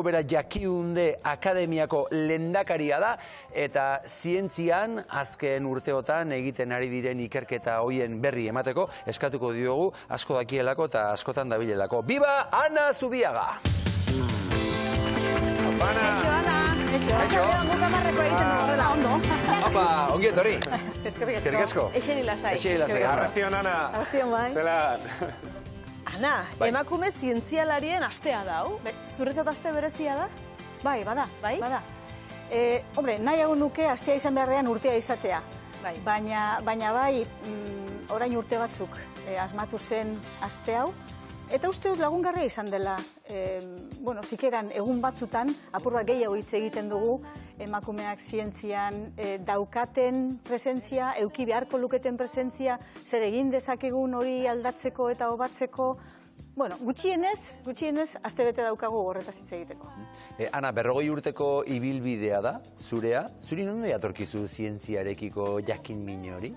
Bera Jakiunde Akademiako lehendakaria da eta zientzian azken urteotan egiten ari diren ikerketa hoien berri emateko eskatuko diogu asko dakielako eta askotan dabilelako. Biba Ana Zubiaga! Ana! Eixo, bukamarreko egiten du horrela ondo. Apa, ongi etorri! Eskerrik asko. Eixeri lasai. Arrastion, Ana! Arrastion, bai. Zelan! Ana, emakume zientzialarien astea da, hau? Zuretzat aste berezia da? Bai, bada. Bai? Bada. Hombre, nahiago nuke astea izan beharrean urtea izatea. Bai. Baina bai, orain urte batzuk asmatu zen aste hau. Eta uste dut lagungarria izan dela, zikeran egun batzutan, apur bat gehiago hitz egiten dugu, emakumeak zientzian daukaten presentzia, eduki beharko luketen presentzia, zer egin dezakegun hori aldatzeko eta hobatzeko. Gutxienez, astebete daukagu horretaz hitz egiteko. Ana, 40 urteko ibilbidea da, zurea. Zuri non datorkizu zientziarekiko jakin min hori?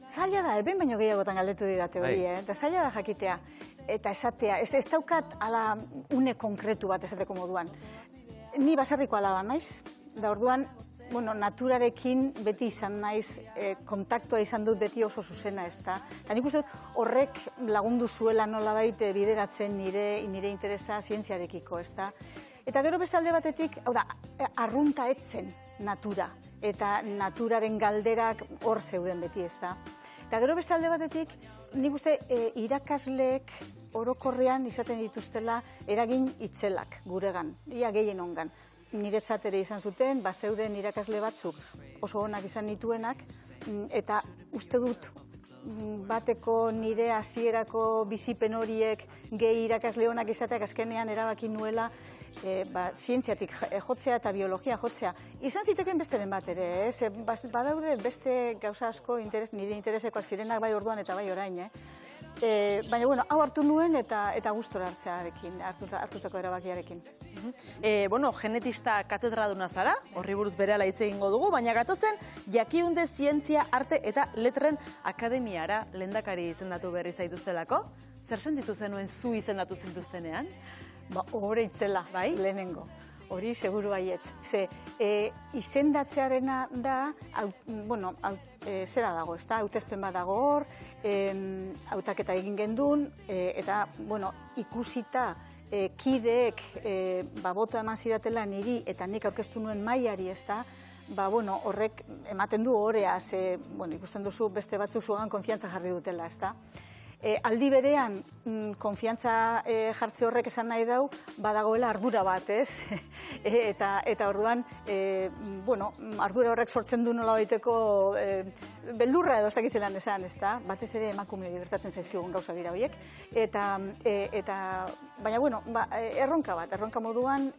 Zaila da, ben baino gehiagotan galdetu didate hori, eta zaila da jakitea. Eta esatea, ez daukat ala une konkretu bat esateko moduan. Ni baserriko alaba naiz, da orduan, naturarekin beti izan naiz, kontaktua izan dut beti oso zuzena ez da. Eta nik uste dut horrek lagundu zuela nolabait bideratzen nire interesa zientziarekiko ez da. Eta gero beste alde batetik, hau da, arrunta etzen natura. Eta naturaren galderak hor zeuden beti ez da. Eta gero beste alde batetik, nik uste irakasleek orokorrean izaten dituztela eragin itzelak guregan, ia gehien ongan. Niretzat ere izan zuten, zeuden irakasle batzuk oso onak izan nituenak, eta uste dut bateko nire hasierako bizipen horiek gehi irakasle onak izateak azkenean erabaki nuela zientziatik jotzea eta biologia jotzea. Izan ziteken besteren bat ere, badaude beste gauza asko nire interesekoak zirenak bai orduan eta bai orain. Baina, hau hartu nuen eta gustora hartzearekin, hartutako erabakiarekin. Genetista katedraduna zara, horri buruz berehala hitz egingo dugu, baina gatozen Jakiunde Zientzia, Arte eta Letren Akademiara lehendakari izendatu berri zaituztelako. Zer sentitu zenuen zu izendatu zintuztenean? Hore itzela, lehenengo. Hori seguru baietz. Izendatzearena da, zera dago, ez da, hautespen bat dago hor, hautaketa egin gendun, eta, ikusita kideek boto eman zidatela niri eta nik aurkeztu nuen mailari, ez da, horrek ematen du horea, ikusten duzu beste batzuk zuegan konfiantza jarri dutela, ez da. Aldi berean, konfiantza jartze horrek esan nahi dau, badagoela ardura bat, ez? Eta orduan, ardura horrek sortzen du nola baiteko beldurra edo ez dakizelan esan, ez da? Batez ere emakume gertatzen zaizkigun gauza dira horiek. Baina, erronka moduan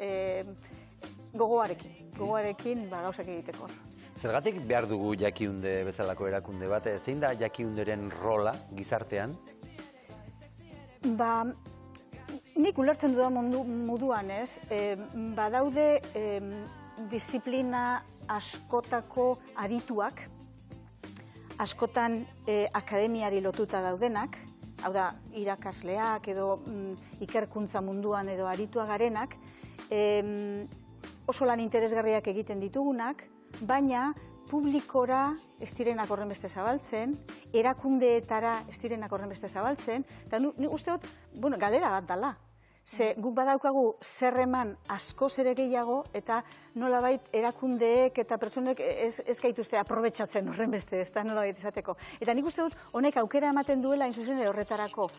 gogoarekin gauzak egiteko. Zergatik behar dugu Jakiunde bezalako erakunde bat? Zein da Jakiunderen rola gizartean? Nik ulertzen dudan moduan, ez? Badaude disiplina askotako adituak, askotan akademiari lotuta daudenak, hau da, irakasleak edo ikerkuntza munduan edo aditua garenak, oso lan interesgarriak egiten ditugunak, baina publikora ez direnak horren beste zabaltzen, erakundeetara ez direnak horren beste zabaltzen, eta nik uste dut, galera bat dala. Ze guk badaukagu zerreman askoz ere gehiago, eta nolabait erakundeek eta pertsonek ez gaituzte aprobetxatzen horren beste, ez da nolabait esateko. Eta nik uste dut, honek aukera ematen duela inzuzen horretarako.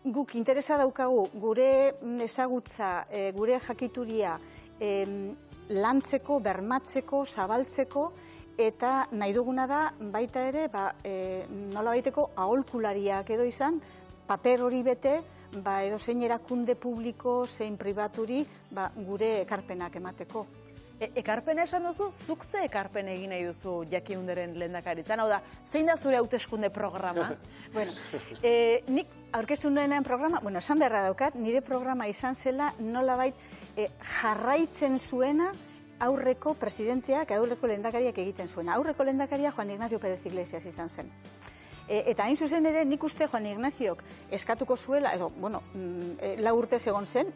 Guk interesa daukagu gure ezagutza, gure jakituria, lantzeko, bermatzeko, zabaltzeko, eta nahi duguna da baita ere nola baiteko aholkulariak edo izan, paper hori bete, edo zein erakunde publiko, zein pribaturi gure ekarpenak emateko. Ekarpena esan duzu, zuk ze ekarpen egin nahi duzu Jakiunderen lehendakaritzan? Hau da, zein da zure hauteskunde programa? Nik aurkeztu nuenean programa, esan beharra daukat, nire programa izan zela nolabait jarraitzen zuena aurreko presidenteak, aurreko lehendakariak egiten zuena. Aurreko lehendakaria Juan Ignacio Pérez Iglesias izan zen. Eta hain zuzen ere, nik uste Juan Ignaziok eskatuko zuela, edo, bueno, 4 urtez egon zen,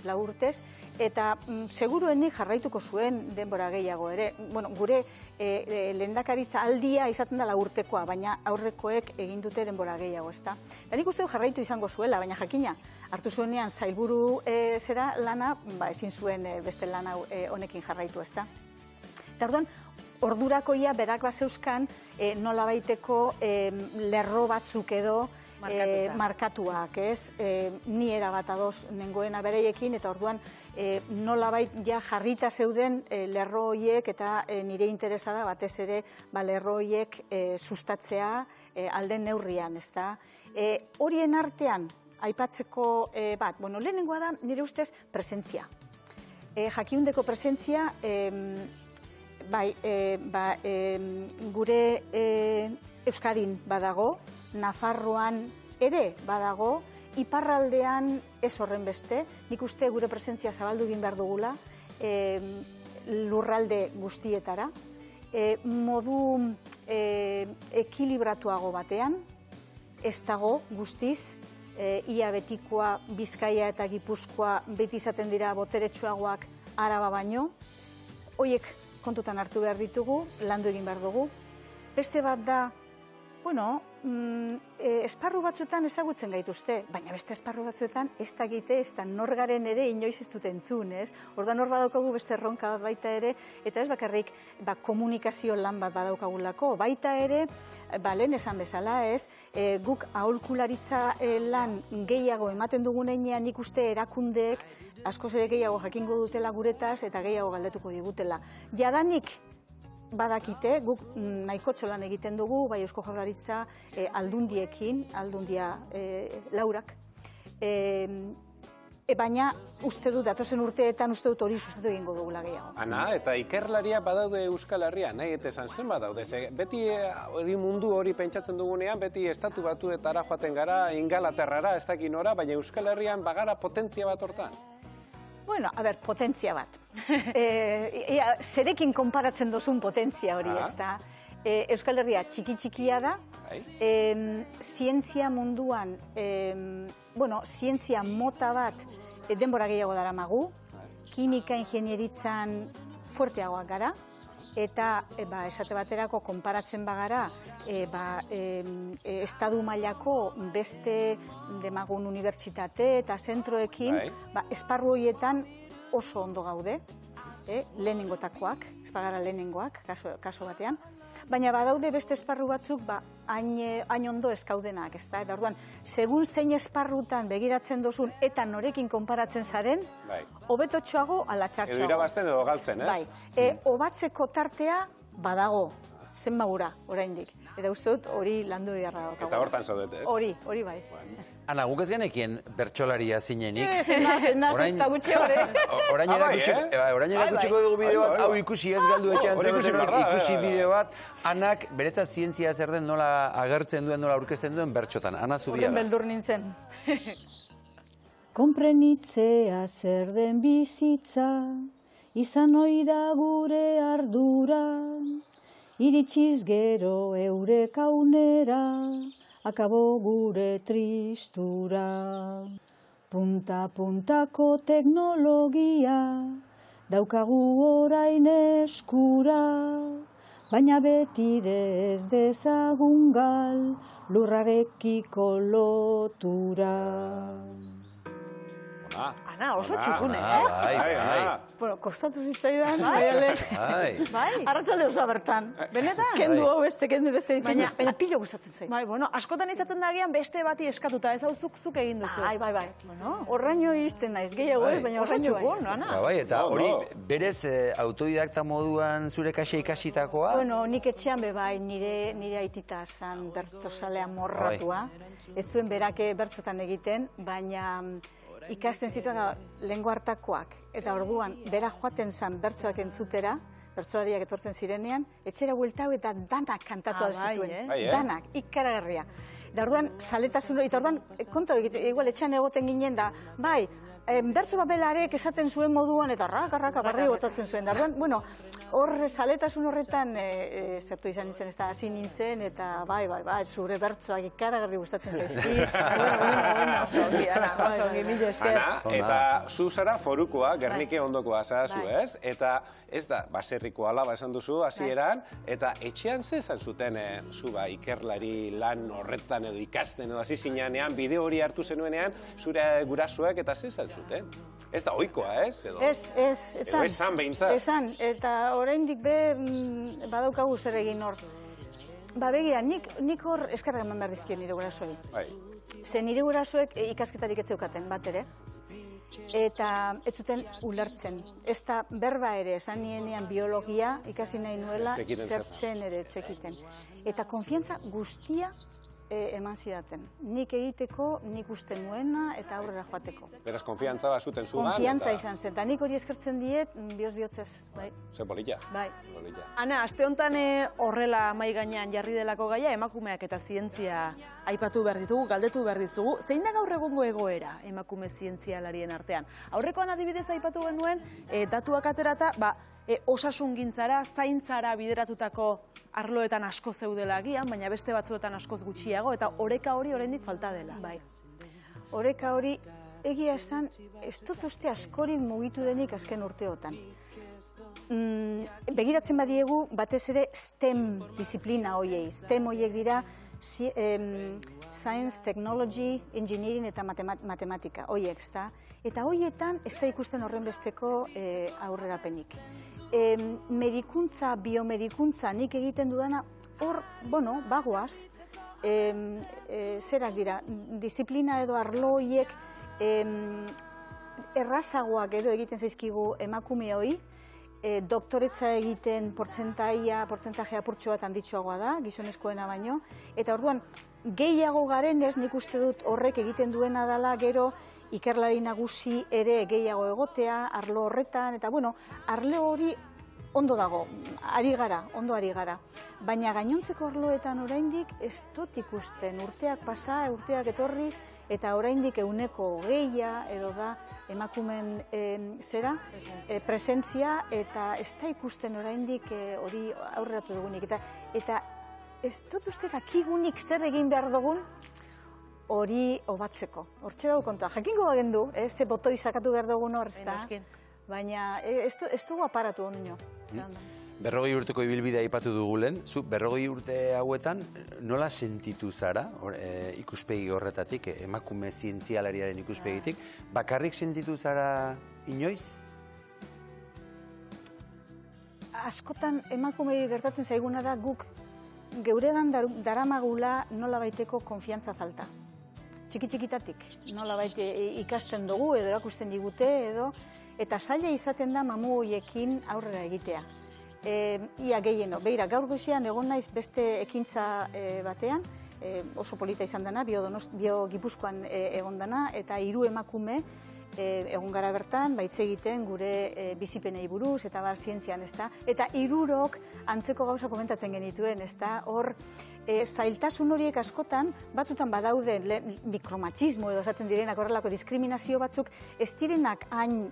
4 urtez, eta seguruenik jarraituko zuen denbora gehiago ere. Bueno, gure lehendakaritza aldia izaten da 4 urtekoa, baina aurrekoek egin dute denbora gehiago, ezta. Eta nik uste jarraitu izango zuela, baina jakina, hartu zuenean sailburu zera lana, ezin zuen beste lana honekin jarraitu, ezta. Eta orduan, ordurakoia berak bazeuzkan nolabaiteko lerro batzuk edo markatuak, ez? Ni erabat ados nengoena bereiekin, eta orduan nolabait ja jarrita zeuden lerro horiek eta nire interesa da batez ere lerro horiek sustatzea alden neurrian, ez da? Horien artean, aipatzeko bat, bueno, lehenengoa da nire ustez presentzia. Jakiundeko presentzia, bai, gure Euskadin badago, Nafarroan ere badago, iparraldean ez horren beste, nik uste gure presentzia zabaldu egin behar dugula lurralde guztietara, modu ekilibratuago batean, ez dago guztiz, ia betikoa Bizkaia eta Gipuzkoa beti izaten dira boteretsuagoak Araba baino, horiek kontutan hartu behar ditugu, landu egin behar dugu. Beste bat da, bueno, esparru batzuetan ezagutzen gaituzte, baina beste esparru batzuetan ez dakite, ez da norgaren ere inoiz ez dut entzun, ez? Ordan hor badaukagu beste erronka bat baita ere, eta ez bakarrik komunikazio lan bat badaukagulako, baita ere, lehen esan bezala, ez? Guk aholkularitza lan gehiago ematen dugunean nik uste erakundeek askoz ere gehiago jakingo dutela guretaz eta gehiago galdetuko digutela. Jadanik badakite, guk nahiko txolan egiten dugu, bai Eusko Jaurlaritza aldundiekin, aldundia laurak, baina uste dut, datozen urteetan uste dut hori sustatu egingo dugula gehiago. Ana, eta ikerlaria badaude Euskal Herrian, nahi eta esan zen badaude. Beti hori mundu hori pentsatzen dugunean, beti estatu batuetara joaten gara, Ingalaterrara, ez dakin ora, baina Euskal Herrian bagara potentzia bat hortan. Bueno, a ber, potentzia bat. Zerekin konparatzen dozun potentzia hori, ez da. Euskal Herria txiki-txikia da, zientzia munduan, bueno, zientzia mota bat denbora gehiago daramagu, kimika ingenieritzan fuerteagoak gara, eta esate baterako konparatzen bagara, estadu mailako beste demagun unibertsitate eta zentroekin, esparru horietan oso ondo gaude, lehenengotakoak, ez bagara lehenengoak, kaso batean, baina badaude beste esparru batzuk hain ondo ez gaudenak, ez da? Eta orduan, segun zein esparrutan begiratzen dozun eta norekin konparatzen zaren, hobetotxoago ala txartxoago. Edo irabazten edo galtzen, ez? Bai, hobatzeko tartea badago, zenbagura, oraindik. Eta uste dut hori landu beharra daukagu. Eta hortan zaudete, ez? Hori bai. Ana, guk ez genekien bertsolaria zinenik. Zenaz, ez da gutxe hori. Orain erakutsiko dugu bideo bat, hau ikusi ez galdu etxean zerbeten ikusi bideo bat, Anak beretzat zientzia zer den nola agertzen duen, nola aurkezten duen bertxotan. Ana, zubia da. Horren beldur nintzen. Konprenitzea zer den bizitza, izan ohi da gure ardura, iritsiz gero eurek aunera, akabo gure tristura. Punta-puntako teknologia, daukagu orain eskura, baina betire ez dezagun gal, lurrarekiko lotura. Ana, oso txukune, Bai. Bueno, kostatu zitzaidan. Bai. Arratsalde osoa bertan. Benetan? Kendu hau beste, baina pilo gustatzen zait. Bai, bueno, askotan izaten dagian beste bati eskatuta, ez hau zuk egin duzu. Bai. Horraino iristen naiz, gehiago, baina Oso horraino txukun, Ana. Bai, eta hori berez autodidakta moduan zure kaxe ikasitakoa? Bueno, nik etxean bai, nire aitita zan bertzozalea morratua. Ez zuen berake bertzotan egiten, baina ikasten zituen lehengo hartakoak. Eta orduan, bera joaten zan bertsoak entzutera, bertsolariak etortzen zirenean, etxera bueltau eta danak kantatu zituen. Danak, ikaragarria. Eta orduan, saletasun hori, eta orduan, konta egite, igual etxean egoten ginen da, bai, bertso babelarek esaten zuen moduan, eta raka barri botatzen zuen. Darduan, bueno, hor saletasun horretan zertu izan nintzen, ez da hasi nintzen, eta bai, zure bertsoak ikaragarri gustatzen zaizki. Bueno, oso ongi, Ana, oso ongi, mila esker. Ana, eta zu zara forukoa, Gernike ondokoa zarazu, ez? Eta ez da, baserriko alaba esan duzu, hasieran, eta etxean ze esan zuten, zu ikerlari lan horretan edo ikasten edo hasi zinean, bideo hori hartu zenuenean, zure gurasoek eta ze esan zuten? Ez da ohikoa, ez? Esan behintzat. Esan, eta oraindik badaukagu zer egin hor. Ba, begira, nik hor eskerrak eman behar dizkien nire gurasoei. Ze nire gurasoek ikasketarik ez zeukaten, bat ere. Eta ez zuten ulertzen. Ez da berba ere, esan nienean biologia ikasi nahi nuela, zertzen ere etzekiten. Eta konfiantza guztia eman zidaten. Nik egiteko, nik uste nuena eta aurrera joateko. Beraz, konfiantza bat zuten zugan? Konfiantza izan zen, eta nik hori eskertzen diet, bioz-biotzez, bai. Ze polita. Bai. Ana, aste honetan horrela mahai gainean jarri delako gaia, emakumeak eta zientzia aipatu behar ditugu, galdetu behar dizugu. Zein da gaur egungo egoera emakume zientzialarien artean? Aurrekoan adibidez aipatu genuen, datuak aterata, osasungintzara, zaintzara bideratutako arloetan asko zeudela agian, baina beste batzuetan askoz gutxiago, eta oreka hori oraindik falta dela. Bai. Oreka hori egia esan, ez dut uste askorik mugitu denik azken urteotan. Begiratzen badiegu, batez ere STEM disiplina hoiei. STEM hoiek dira Science, Technology, Engineering eta Matematika. Hoiek, ezta? Eta hoietan ez da ikusten horren besteko aurrerapenik. Medikuntza, biomedikuntza nik egiten dudana, hor, bagoaz, zerak dira, disiplina edo arlo hoiek errazagoak edo egiten zaizkigu emakume hoi, doktoretza egiten portzentaje apurtxo bat handitxoagoa da, gizonezkoena baino, eta orduan, gehiago garenez nik uste dut horrek egiten duena dela gero ikerlari nagusi ere gehiago egotea, arlo horretan, eta arlo hori ondo dago, ondo ari gara. Baina gainontzeko arloetan oraindik ez dut ikusten, urteak pasa, urteak etorri, eta oraindik 100% edo da emakumen presentzia, eta ez da ikusten oraindik hori aurreratu dugunik. Eta ez dut uste dakigunik zer egin behar dugun, hori hobatzeko. Hortxe dago kontua. Jakingo bagendu, ze botoi sakatu behar dugun hor, ez da? Baina ez dugu aparatu ondino. 40 urteko ibilbidea aipatu dugulen, zu 40 urte hauetan nola sentitu zara, ikuspegi horretatik, emakume zientzialariaren ikuspegitik, bakarrik sentitu zara inoiz? Askotan emakumei gertatzen zaiguna da guk geuregan daramagula nola baiteko konfiantza falta. Txiki-txikitatik, nola baite ikasten dugu edo erakusten digute edo, eta zaila izaten da mamu hoiekin aurrera egitea. Ia gehieno, beira, gaur goizean egon naiz beste ekintza batean, oso polita izan dena, bio Gipuzkoan egon dena, eta 3 emakume egon gara bertan, baitz egiten gure bizipenei buruz, eta bar zientzian, ez da? Eta 3 antzeko gauza komentatzen genituen, ez da? Hor, zailtasun horiek askotan, batzutan badaude mikromatxismo edo esaten direnak horrelako diskriminazio batzuk, ez direnak hain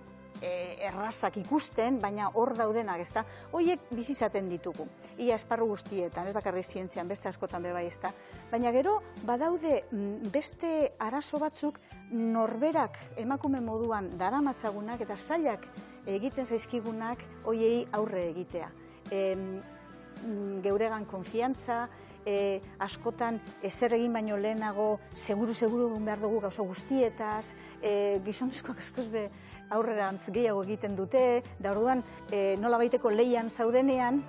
errazak ikusten, baina hor daudenak, ez da? Horiek bizizaten ditugu. Ia esparru guztietan, ez bakarrik zientzian, beste askotan bebai, ez da? Baina gero, badaude beste arazo batzuk norberak emakume moduan daramatzagunak eta zailak egiten zaizkigunak horiei aurre egitea. Geuregan konfiantza, askotan ezer egin baino lehenago seguru behar dugu gauza guztietaz, gizonezkoak askoz be aurrerantz gehiago egiten dute, da orduan nola baiteko leian zaudenean,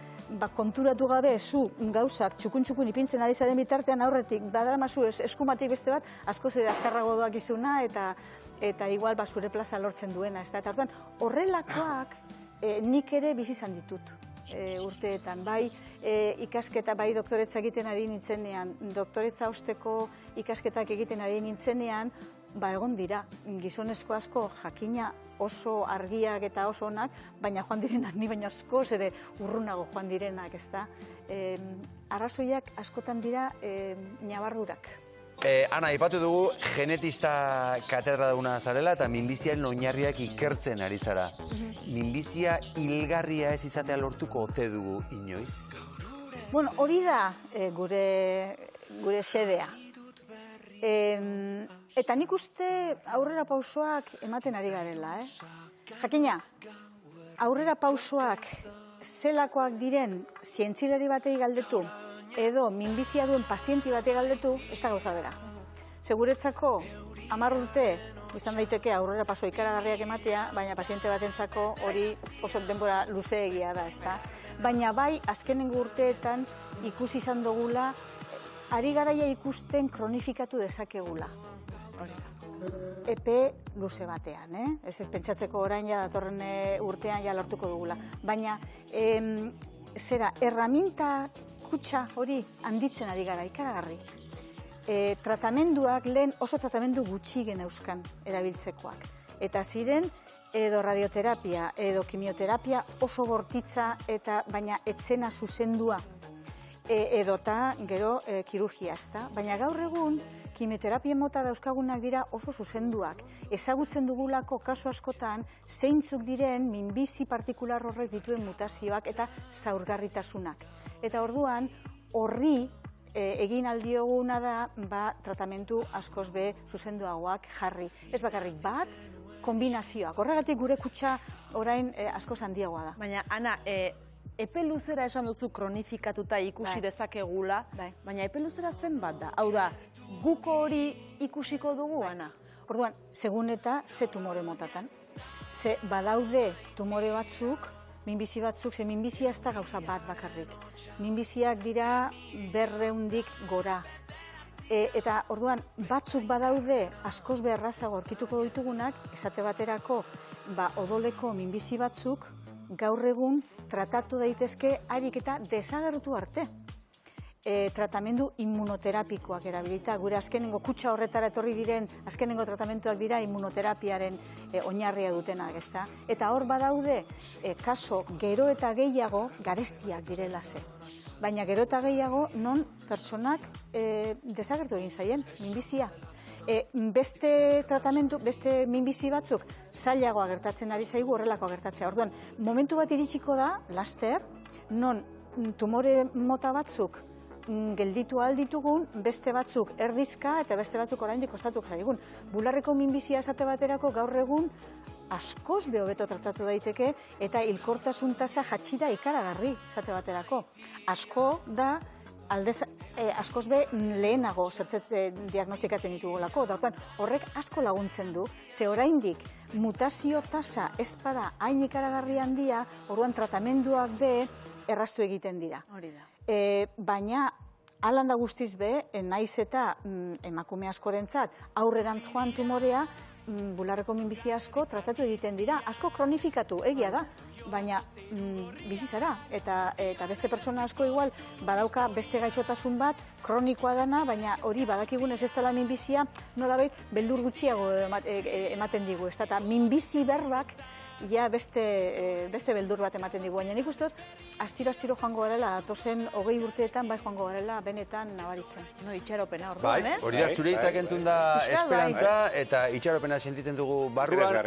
konturatu gabe zu gauzak txukun ipintzen ari zaren bitartean aurretik, badaramazu eskumatik beste bat, askoz askarrago doak izuna eta igual zure plaza lortzen duena. Eta orduan horrelakoak nik ere bizi izan ditut urteetan, bai ikasketa, bai doktoretza egiten ari nintzenean, doktoretza osteko ikasketak egiten ari nintzenean, egon dira, gizonezko asko jakina oso argiak eta oso onak, baina joan direnak, ni baina askoz ere urrunago joan direnak, ez da? Arrazoiak askotan dira nabardurak. Ana, aipatu dugu genetista katedraduna zarela eta minbiziaren oinarriak ikertzen ari zara. Minbizia hilgarria ez izatea lortuko ote dugu inoiz? Bueno, hori da gure xedea. Eta nik uste aurrera pausoak ematen ari garela, Jakina, aurrera pausoak zelakoak diren zientzilari batei galdetu, edo minbizia duen pazienti batei galdetu, ez da gauza bera. Seguretzako, 10 urte, izan daiteke aurrera paso ikaragarriak ematea, baina paziente batentzako hori oso denbora luzeegia da, ezta? Baina bai, azkenengo urteetan ikusi izan dugula, ari garaia ikusten kronifikatu dezakegula. Epe luze batean, Ez pentsatzeko orain ja datorren urtean ja lortuko dugula. Baina, erraminta kutsa hori handitzen ari gara, ikaragarri. Tratamenduak lehen oso tratamendu gutxi geneuzkan erabiltzekoak. Eta ziren, edo radioterapia, edo kimioterapia oso bortitza eta baina etzena zuzendua. Edota gero kirurgia, ezta? Baina gaur egun, kimioterapia mota dauzkagunak dira oso zuzenduak. Ezagutzen dugulako kasu askotan, zeintzuk diren minbizi partikular horrek dituen mutazioak eta zaurgarritasunak. Eta orduan, horri egin aldioguna da, tratamentu askoz be zuzenduagoak jarri. Ez bakarrik bat, kombinazioak. Horregatik gure kutsa orain askoz handiagoa da. Baina, Ana, epe luzera esan duzu kronifikatuta ikusi dezakegula, baina epe luzera zenbat da? Hau da, guko hori ikusiko dugu, Ana? Orduan, segun eta ze tumore motatan. Ze badaude tumore batzuk, minbizi batzuk, ze minbizia ez da gauza bat bakarrik. Minbiziak dira 200-dik gora. Eta orduan, batzuk badaude askoz beharrazago aurkituko ditugunak, esate baterako, odoleko minbizi batzuk, gaur egun tratatu daitezke harik eta desagertu arte. Tratamendu immunoterapikoak erabilita. Gure azkenengo kutsa horretara etorri diren, azkenengo tratamentuak dira immunoterapiaren oinarria dutenak, ezta? Eta hor badaude, kaso gero eta gehiago garestiak direla ze. Baina gero eta gehiago non pertsonak desagertu egin zaien, minbizia. Beste tratamentu, beste minbizi batzuk zailagoa gertatzen ari zaigu horrelako gertatzea. Orduan, momentu bat iritsiko da, laster, non tumore mota batzuk gelditu alditugun, beste batzuk erdizka eta beste batzuk oraindik kostatuko zaigun. Bularreko minbizia esate baterako gaur egun askoz be hobeto tratatu daiteke eta hilkortasun tasa jatsi da ikaragarri esate baterako. Asko da askoz be lehenago diagnostikatzen ditugulako. Horrek asko laguntzen du, ze oraindik mutazio tasa espada hain ikaragarri handia, orduan tratamenduak be erraztu egiten dira. Hori da. Baina, alan da guztiz be, naiz eta emakume askorentzat aurrerantz joan tumorea, bularreko minbizia asko tratatu egiten dira, asko kronifikatu, egia da, baina bizi zara. Eta beste pertsona asko igual badauka beste gaixotasun bat, kronikoa dana, baina hori badakigunez ez dela minbizia, nolabait beldur gutxiago ematen digu. Eta minbizi berbak ja beste beldur bat ematen digu. Baina nik uste dut, astiro joango garela, datozen 20 urteetan bai joango garela benetan nabaritzen. No, itxaropena orduan, Hori da, zure hitzak entzun da esperantza eta itxaropena sentitzen dugu barruan.